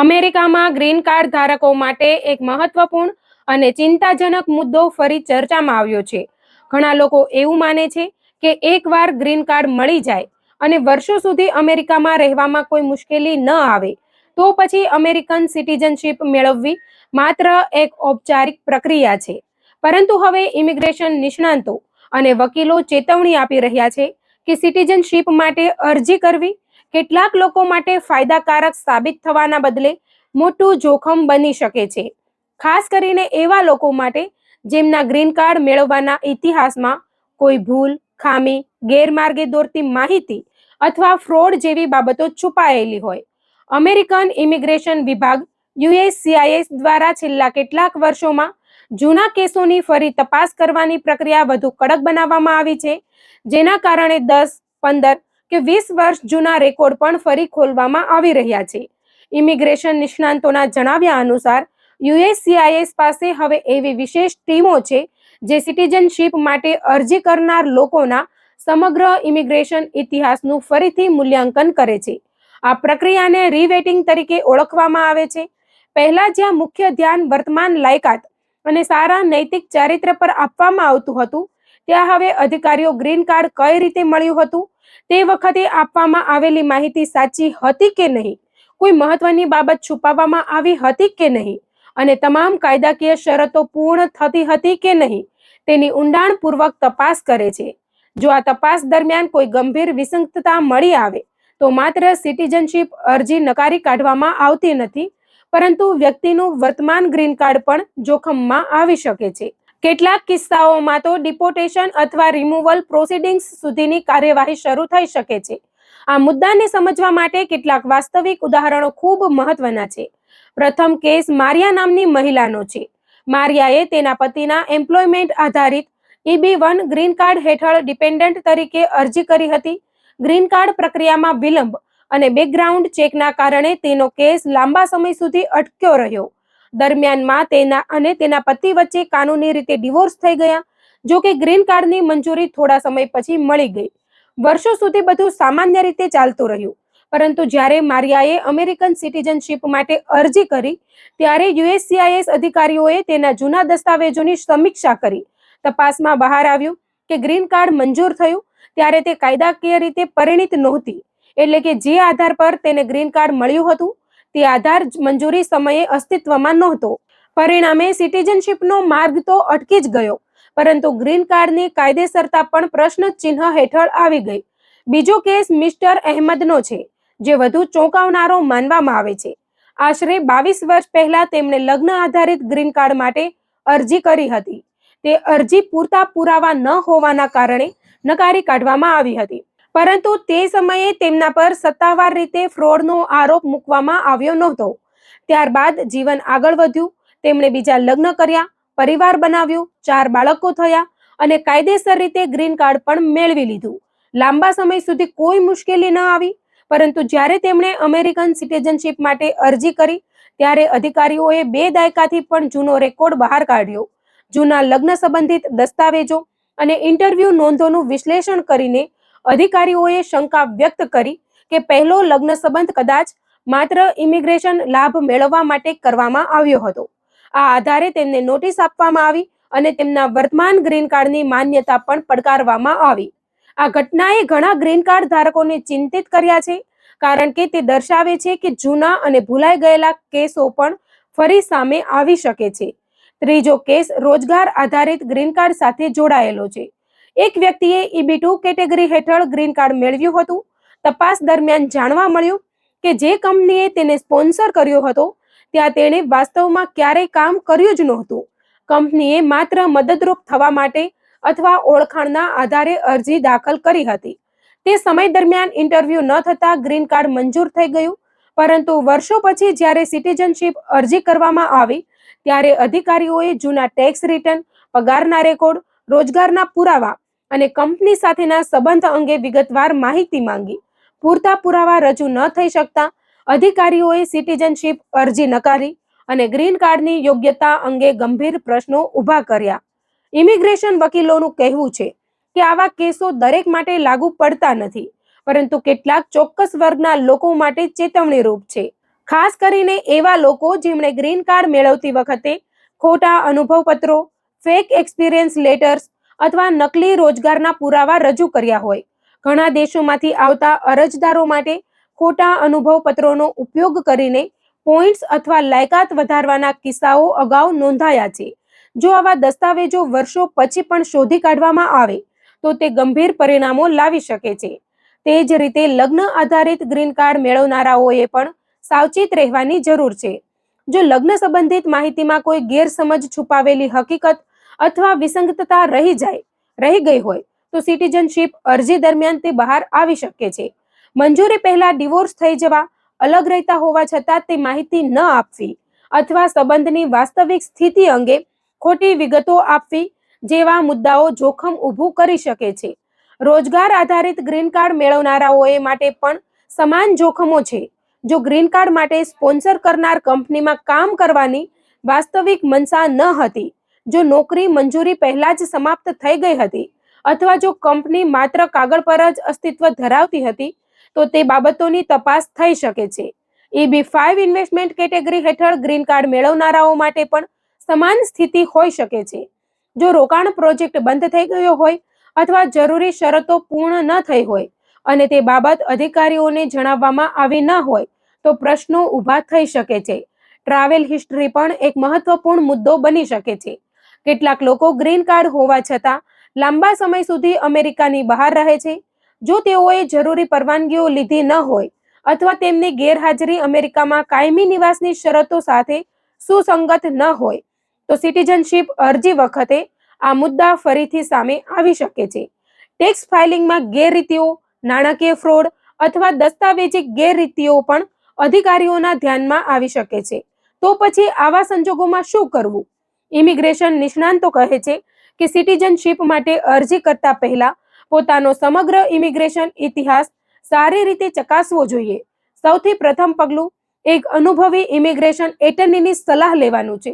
અમેરિકામાં green card ધારકો માટે એક મહત્વપૂર્ણ અને ચિંતાજનક મુદ્દો ફરી ચર્ચામાં આવ્યો છે. ઘણા લોકો એવું માને છે કે એકવાર ગ્રીન કાર્ડ મળી જાય અને વર્ષો સુધી અમેરિકામાં રહેવામાં કોઈ મુશ્કેલી ન આવે તો પછી અમેરિકન સિટીઝનશીપ મેળવવી માત્ર એક ઔપચારિક પ્રક્રિયા છે. પરંતુ હવે ઇમિગ્રેશન નિષ્ણાંતો અને વકીલો ચેતવણી આપી રહ્યા છે કે સિટીઝનશીપ માટે અરજી કરવી કેટલાક લોકો માટે ફાયદાકારક સાબિત થવાના બદલે મોટું જોખમ બની શકે છે, ખાસ કરીને એવા લોકો માટે જેમના ગ્રીન કાર્ડ મેળવવાના ઇતિહાસમાં કોઈ ભૂલ, ખામી, ગેરમાર્ગે દોરતી માહિતી અથવા ફ્રોડ જેવી બાબતો છુપાયેલી હોય. અમેરિકન ઇમિગ્રેશન વિભાગ USCIS દ્વારા છેલ્લા કેટલાક વર્ષોમાં જૂના કેસોની ફરી તપાસ કરવાની પ્રક્રિયા વધુ કડક બનાવવામાં આવી છે, જેના કારણે 10, 15 કે 20 વર્ષ જૂના રેકોર્ડ પણ ફરી ખોલવામાં આવી રહ્યા છે. ઇમિગ્રેશન નિષ્ણાંતોના જણાવ્યા અનુસાર USCIS પાસે હવે એવી વિશેષ ટીમો છે જે સિટીઝનશીપ માટે અરજી કરનાર લોકોના સમગ્ર ઇમિગ્રેશન ઇતિહાસનું ફરીથી મૂલ્યાંકન કરે છે. આ પ્રક્રિયાને રીવેટિંગ તરીકે ઓળખવામાં આવે છે. પહેલા જ્યાં મુખ્ય ધ્યાન વર્તમાન લાયકાત અને સારા નૈતિક ચારિત્ર પર આપવામાં આવતું હતું, ત્યાં હવે અધિકારીઓ ગ્રીન કાર્ડ કઈ રીતે મળ્યું હતું, તે વખતે આપવામાં આવેલી માહિતી સાચી હતી કે નહીં, કોઈ મહત્વની બાબત છુપાવવામાં આવી હતી કે નહીં અને તમામ કાયદાકીય શરતો પૂર્ણ થતી હતી કે નહીં તેની ઊંડાણપૂર્વક તપાસ કરે છે. જો આ તપાસ દરમિયાન કોઈ ગંભીર વિસંગતતા મળી આવે તો માત્ર સિટીઝનશીપ અરજી નકારી કાઢવામાં આવતી નથી, પરંતુ વ્યક્તિનું વર્તમાન ગ્રીન કાર્ડ પણ જોખમમાં આવી શકે છે. કેટલાક કિસ્સાઓમાં તો ડિપોર્ટેશન અથવા રિમૂવલ પ્રોસિડિંગ્સ સુધીની કાર્યવાહી શરૂ થઈ શકે છે. આ મુદ્દાને સમજવા માટે કેટલાક વાસ્તવિક ઉદાહરણો ખૂબ મહત્વના છે. પ્રથમ કેસ મારિયા નામની મહિલાનો છે. મારિયાએ તેના પતિના એમ્પ્લોયમેન્ટ આધારિત EB-1 ગ્રીન કાર્ડ હેઠળ ડિપેન્ડન્ટ તરીકે અરજી કરી હતી. ગ્રીન કાર્ડ પ્રક્રિયામાં વિલંબ અને બેકગ્રાઉન્ડ ચેકના કારણે તેનો કેસ લાંબા સમય સુધી અટક્યો રહ્યો. દરમિયાનમાં તેના અને તેના પતિ વચ્ચે કાનૂની રીતે ડિવોર્સ થઈ ગયા. જો કે ગ્રીન કાર્ડની મંજૂરી થોડા સમય પછી મળી ગઈ. વર્ષો સુધી બધું સામાન્ય રીતે ચાલતું રહ્યું, પરંતુ જ્યારે મારિયાએ અમેરિકન સિટીઝનશીપ માટે અરજી કરી ત્યારે USCIS અધિકારીઓએ તેના જૂના દસ્તાવેજોની સમીક્ષા કરી. તપાસમાં બહાર આવ્યું કે ગ્રીન કાર્ડ મંજૂર થયું ત્યારે તે કાયદાકીય રીતે પરિણીત નહોતી, એટલે કે જે આધાર પર તેને ગ્રીન કાર્ડ મળ્યું હતું તે આધાર મંજૂરી સમયે અસ્તિત્વમાં નહોતો. પરિણામે સિટીઝનશીપનો માર્ગ તો અટકી જ ગયો, પરંતુ ગ્રીન કાર્ડની કાયદેસરતા પણ પ્રશ્ન ચિહ્ન હેઠળ આવી ગઈ. બીજો કેસ મિસ્ટર અહેમદનો છે, જે વધુ ચોંકાવનારો માનવામાં આવે છે. આશરે 22 વર્ષ પહેલા તેમણે લગ્ન આધારિત ગ્રીન કાર્ડ માટે અરજી કરી હતી. તે અરજી પૂરતા પુરાવા ન હોવાના કારણે નકારી કાઢવામાં આવી હતી, પરંતુ તે સમયે તેમના પર સત્તાવાર રીતે ફ્રોડનો આરોપ મૂકવામાં આવ્યો નહોતો. ત્યારબાદ જીવન આગળ વધ્યું. તેમણે બીજા લગ્ન કર્યા, પરિવાર બનાવ્યો, 4 બાળકો થયા અને કાયદેસર રીતે ગ્રીન કાર્ડ પણ મેળવી લીધું. લાંબા સમય સુધી કોઈ મુશ્કેલી ન આવી, પરંતુ જ્યારે તેમણે અમેરિકન સિટીઝનશીપ માટે અરજી કરી ત્યારે અધિકારીઓએ 2 દાયકાથી પણ જૂનો રેકોર્ડ બહાર કાઢ્યો. જૂના લગ્ન સંબંધિત દસ્તાવેજો અને ઇન્ટરવ્યૂ નોંધોનું વિશ્લેષણ કરીને અધિકારીઓએ શંકા વ્યક્ત કરી કે પહેલો લગ્ન સંબંધ કદાચ માત્ર ઇમિગ્રેશન લાભ મેળવવા માટે કરવામાં આવ્યો હતો. આ આધારે તેમને નોટિસ આપવામાં આવી અને તેમના વર્તમાન ગ્રીન કાર્ડની માન્યતા પણ પડકારવામાં આવી. આ ઘટનાએ ઘણા ગ્રીન કાર્ડ ધારકોને ચિંતિત કર્યા છે, કારણ કે તે દર્શાવે છે કે જૂના અને ભૂલાઈ ગયેલા કેસો પણ ફરી સામે આવી શકે છે. ત્રીજો કેસ રોજગાર આધારિત ગ્રીન કાર્ડ સાથે જોડાયેલો છે. એક વ્યક્તિએ EB-2 કેટેગરી હેઠળ ગ્રીન કાર્ડ મેળવ્યું હતું. તપાસ દરમિયાન જાણવા મળ્યું કે જે કંપનીએ તેને સ્પોન્સર કર્યો હતો ત્યાં તેણે વાસ્તવમાં ક્યારેય કામ કર્યું જ નહોતું. કંપનીએ માત્ર મદદરૂપ થવા માટે અથવા ઓળખાણના આધારે અરજી દાખલ કરી હતી. તે સમય દરમિયાન ઇન્ટરવ્યૂ ન થતાં ગ્રીન કાર્ડ મંજૂર થઈ ગયું, પરંતુ વર્ષો પછી જ્યારે સિટીઝનશીપ અરજી કરવામાં આવી ત્યારે અધિકારીઓએ જૂના ટેક્સ રિટર્ન, પગારના રેકોર્ડ, રોજગારના પુરાવા અને કંપની સાથેના સંબંધ અંગે વિગતવાર માહિતી માંગી. પૂરતા પુરાવા રજૂ ન થઈ શકતા અધિકારીઓએ સિટીઝનશીપ અરજી નકારી અને ગ્રીન કાર્ડની યોગ્યતા અંગે ગંભીર પ્રશ્નો ઊભા કર્યા. ઇમિગ્રેશન વકીલોનું કહેવું છે કે આવા કેસો દરેક માટે લાગુ પડતા નથી, પરંતુ કેટલાક ચોક્કસ વર્ગના લોકો માટે ચેતવણીરૂપ છે, ખાસ કરીને એવા લોકો જેમણે ગ્રીન કાર્ડ મેળવતી વખતે ખોટા અનુભવપત્રો, ફેક એક્સપિરિયન્સ લેટર્સ અથવા નકલી રોજગારના પુરાવા રજૂ કર્યા હોય. ઘણા દેશોમાંથી આવતા અરજદારો માટે ખોટા અનુભવપત્રોનો ઉપયોગ કરીને પોઈન્ટ્સ અથવા લાયકાત વધારવાના કિસ્સાઓ અગાઉ નોંધાયા છે. જો આવા દસ્તાવેજો વર્ષો પછી પણ શોધી કાઢવામાં આવે તો તે ગંભીર પરિણામો લાવી શકે છે. તે જ રીતે લગ્ન આધારિત ગ્રીન કાર્ડ મેળવનારાઓએ પણ સાવચેત રહેવાની જરૂર છે. જો લગ્ન સંબંધિત માહિતીમાં કોઈ ગેરસમજ, છુપાવેલી હકીકત અથવા વિસંગતતા રહી ગઈ હોય તો સિટીઝનશીપ અરજી દરમિયાન તે બહાર આવી શકે છે. મંજૂરી પહેલા ડિવોર્સ થઈ જવા, અલગ રહેતા હોવા છતાં તે માહિતી ન આપવી અથવા સંબંધની વાસ્તવિક સ્થિતિ અંગે ખોટી વિગતો આપવી જેવા મુદ્દાઓ જોખમ ઊભું કરી શકે છે. રોજગાર આધારિત ગ્રીન કાર્ડ મેળવનારાઓએ માટે પણ સમાન જોખમો છે. જો ગ્રીન કાર્ડ માટે સ્પોન્સર કરનાર કંપનીમાં કામ કરવાની વાસ્તવિક મનસા ન હતી, જો નોકરી મંજૂરી પહેલા જ સમાપ્ત થઈ ગઈ હતી અથવા જો કંપની માત્ર કાગળ પર જ અસ્તિત્વ ધરાવતી હતી તો તે બાબતોની તપાસ થઈ શકે છે. EB-5 ઇન્વેસ્ટમેન્ટ કેટેગરી હેઠળ ગ્રીન કાર્ડ મેળવનારાઓ માટે પણ સમાન સ્થિતિ હોઈ શકે છે. જો રોકાણ પ્રોજેક્ટ બંધ થઈ ગયો હોય અથવા જરૂરી શરતો પૂર્ણ ન થઈ હોય અને તે બાબત અધિકારીઓને જણાવવામાં આવી ન હોય તો પ્રશ્નો ઊભા થઈ શકે છે. ટ્રાવેલ હિસ્ટ્રી પણ એક મહત્વપૂર્ણ મુદ્દો બની શકે છે. કેટલાક લોકો ગ્રીન કાર્ડ હોવા છતાં લાંબા સમય સુધી અમેરિકાની બહાર રહે છે. જો તેઓએ જરૂરી પરવાનગીઓ લીધી ન હોય અથવા તેમની ગેરહાજરી અમેરિકામાં કાયમી નિવાસની શરતો સાથે સુસંગત ન હોય તો સિટીઝનશીપ અરજી વખતે આ મુદ્દા ફરીથી સામે આવી શકે છે. ટેક્સ ફાઇલિંગમાં ગેરરીતિઓ, નાણાકીય ફ્રોડ અથવા દસ્તાવેજી ગેરરીતિઓ પણ અધિકારીઓના ધ્યાનમાં આવી શકે છે. તો પછી આવા સંજોગોમાં શું કરવું? ઇમિગ્રેશન નિષ્ણાંતો કહે છે કે સિટીઝનશીપ માટે અરજી કરતા પહેલા પોતાનો સમગ્ર ઇમિગ્રેશન ઇતિહાસ સારી રીતે ચકાસવો જોઈએ. સૌથી પ્રથમ પગલું એક અનુભવી ઇમિગ્રેશન એટર્નીની સલાહ લેવાનું છે.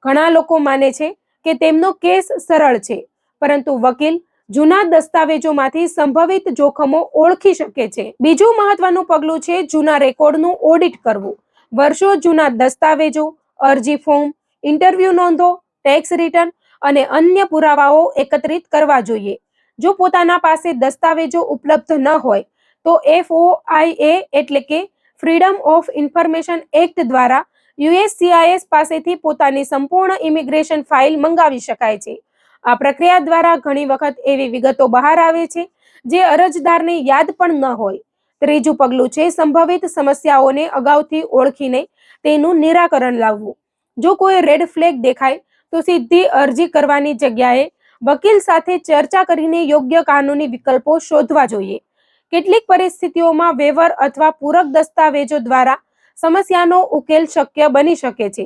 ઘણા લોકો માને છે કે તેમનો કેસ સરળ છે, પરંતુ વકીલ જૂના દસ્તાવેજોમાંથી સંભવિત જોખમો ઓળખી શકે છે. બીજું મહત્વનું પગલું છે જૂના રેકોર્ડનું ઓડિટ કરવું. વર્ષો જૂના દસ્તાવેજો, અરજી ફોર્મ, ઇન્ટરવ્યુ નોંધો, ટેક્સ રિટર્ન અને અન્ય પુરાવાઓ એકત્રિત કરવા જોઈએ. જો પોતાના પાસે દસ્તાવેજો ઉપલબ્ધ ન હોય તો FOIA એટલે કે ફ્રીડમ ઓફ ઇન્ફોર્મેશન એક્ટ દ્વારા USCIS પાસેથી પોતાની સંપૂર્ણ ઇમિગ્રેશન ફાઇલ મંગાવી શકાય છે. આ પ્રક્રિયા દ્વારા ઘણી વખત એવી વિગતો બહાર આવે છે જે અરજદારને યાદ પણ ન હોય. ત્રીજું પગલું છે સંભવિત સમસ્યાઓને અગાઉથી ઓળખીને તેનું નિરાકરણ લાવવું. જો કોઈ રેડ ફ્લેગ દેખાય તો સીધી અરજી કરવાની જગ્યાએ વકીલ સાથે ચર્ચા કરીને યોગ્ય કાનૂની વિકલ્પો શોધવા જોઈએ. કેટલીક પરિસ્થિતિઓમાં વેવર અથવા પૂરક દસ્તાવેજો દ્વારા સમસ્યાનો ઉકેલ શક્ય બની શકે છે.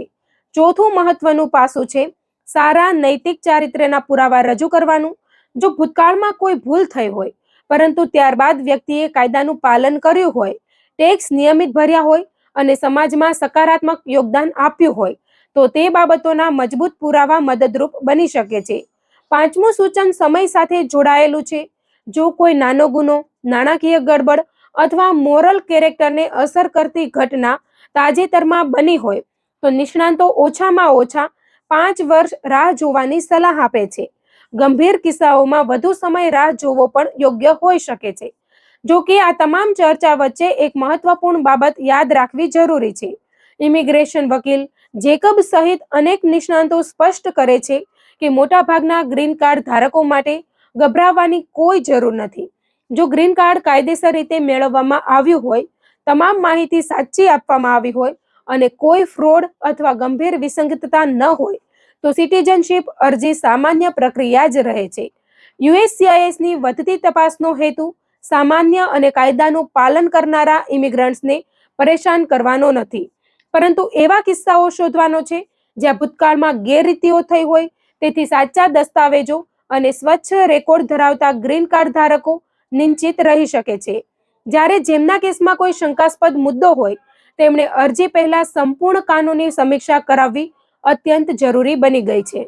ચોથું મહત્વનું પાસું છે સારા નૈતિક ચારિત્ર્યના પુરાવા રજૂ કરવાનું. જો ભૂતકાળમાં કોઈ ભૂલ થઈ હોય પરંતુ ત્યારબાદ વ્યક્તિએ કાયદાનું પાલન કર્યું હોય, ટેક્સ નિયમિત ભર્યા હોય અને સમાજમાં સકારાત્મક યોગદાન આપ્યું હોય તો તે બાબતોના મજબૂત પુરાવા મદદરૂપ બની શકે છે. પાંચમું સૂચન સમય સાથે જોડાયેલું છે. જો કોઈ નાનો ગુનો, નાણાકીય ગડબડ અથવા મોરલ કેરેક્ટરને અસર કરતી ઘટના તાજેતરમાં બની હોય તો નિષ્ણાંતો ઓછામાં ઓછા 5 વર્ષ રાહ જોવાની સલાહ આપે છે. ગંભીર કિસ્સાઓમાં વધુ સમય રાહ જોવો પણ યોગ્ય હોઈ શકે છે. જો કે આ તમામ ચર્ચા વચ્ચે એક મહત્વપૂર્ણ બાબત યાદ રાખવી જરૂરી છે. ઇમિગ્રેશન વકીલ જેકબ સહિત અનેક નિષ્ણાંતો સ્પષ્ટ કરે છે કે મોટાભાગના ગ્રીન કાર્ડ ધારકો માટે ગભરાવાની કોઈ જરૂર નથી. જો ગ્રીન કાર્ડ કાયદેસર રીતે મેળવવામાં આવ્યું હોય, તમામ માહિતી સાચી આપવામાં આવી હોય અને કોઈ ફ્રોડ અથવા ગંભીર વિસંગતતા ન હોય તો સિટીઝનશીપ અરજી સામાન્ય પ્રક્રિયા જ રહે છે. USCISની વધતી તપાસનો હેતુ સામાન્ય અને કાયદાનું પાલન કરનારા ઇમિગ્રન્ટ્સને પરેશાન કરવાનો નથી, પરંતુ એવા કિસ્સાઓ શોધવાનો છે જ્યાં ભૂતકાળમાં ગેરરીતિઓ થઈ હોય. તેથી સાચા દસ્તાવેજો અને સ્વચ્છ રેકોર્ડ ધરાવતા ગ્રીન કાર્ડ ધારકો નિશ્ચિત રહી શકે છે. જ્યારે જેમના કેસમાં કોઈ શંકાસ્પદ મુદ્દો હોય તેમણે અરજી પહેલા સંપૂર્ણ કાનૂની સમીક્ષા કરાવવી અત્યંત જરૂરી બની ગઈ છે.